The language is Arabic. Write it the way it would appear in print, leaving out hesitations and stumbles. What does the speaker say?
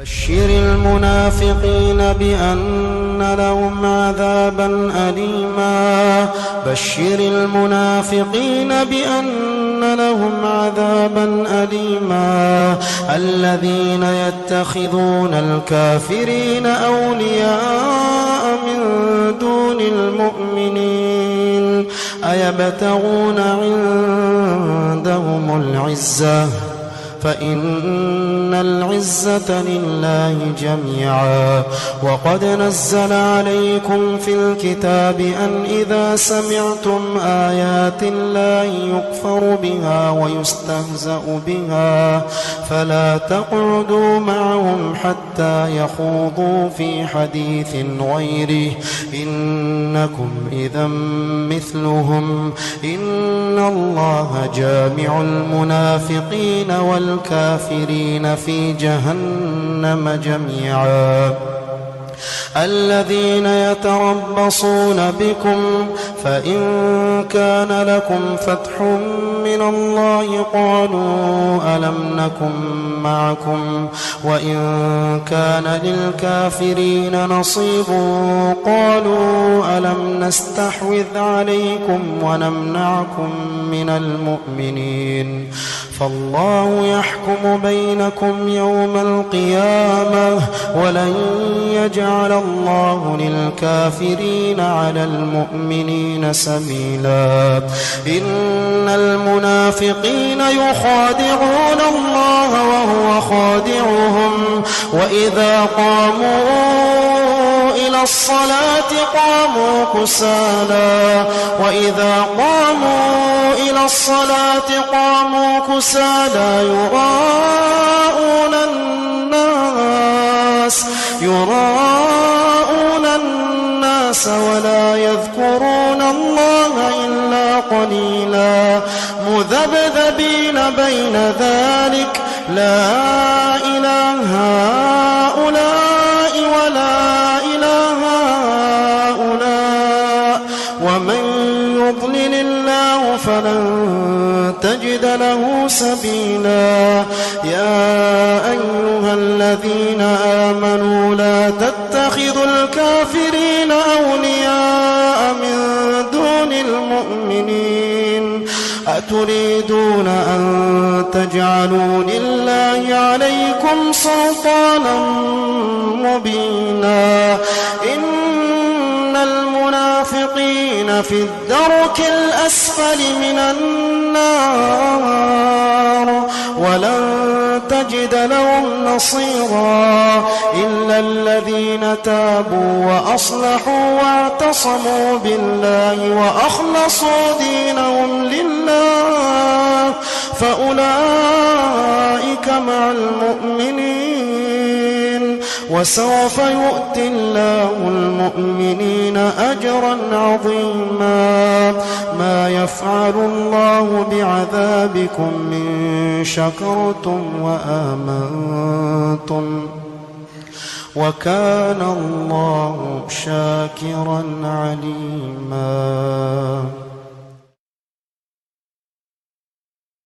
بشر المنافقين بأن لهم عذابا أليما بشر المنافقين بأن لهم عذابا أليما الذين يتخذون الكافرين أولياء من دون المؤمنين أيبتغون عندهم العزة فإن العزة لله جميعا وقد نزل عليكم في الكتاب أن إذا سمعتم آيات الله يكفر بها ويستهزأ بها فلا تقعدوا معهم حتى يخوضوا في حديث غيره إنكم إذا مثلهم إن الله جامع المنافقين والكافرين في جهنم جميعا الذين يتربصون بكم فإن كان لكم فتح من الله قالوا ألم نكن معكم وإن كان للكافرين نصيب قالوا ألم نستحوذ عليكم ونمنعكم من المؤمنين فالله يحكم بينكم يوم القيامة ولن يجعل الله للكافرين على المؤمنين سبيلا إن المنافقين يخادعون الله وهو خادعهم وإذا قاموا إلى الصلاة قاموا كسالى وإذا قاموا إلى الصلاة قاموا كسالى يراءون الناس ولا يذكرون الله إلا قليلا مذبذبين بين ذلك لا إله هؤلاء ولا إله هؤلاء ومن يضلل الله فلن تجد له سبيلا يا أيها الذين آمنوا لا تتخذوا الكافرين أولياء من دون المؤمنين أتريدون أن تجعلوا لله عليكم سلطانا مبينا إن المنافقين في الدرك الأسفل من النار ولن تجد لهم نصيرا إلا الذين تابوا وأصلحوا واعتصموا بالله وأخلصوا دينهم لله فأولئك مع المؤمنين وسوف يؤتي الله المؤمنين أجرا عظيما ما يفعل الله بعذابكم إن شكرتم وآمنتم وكان الله شاكرا عليما.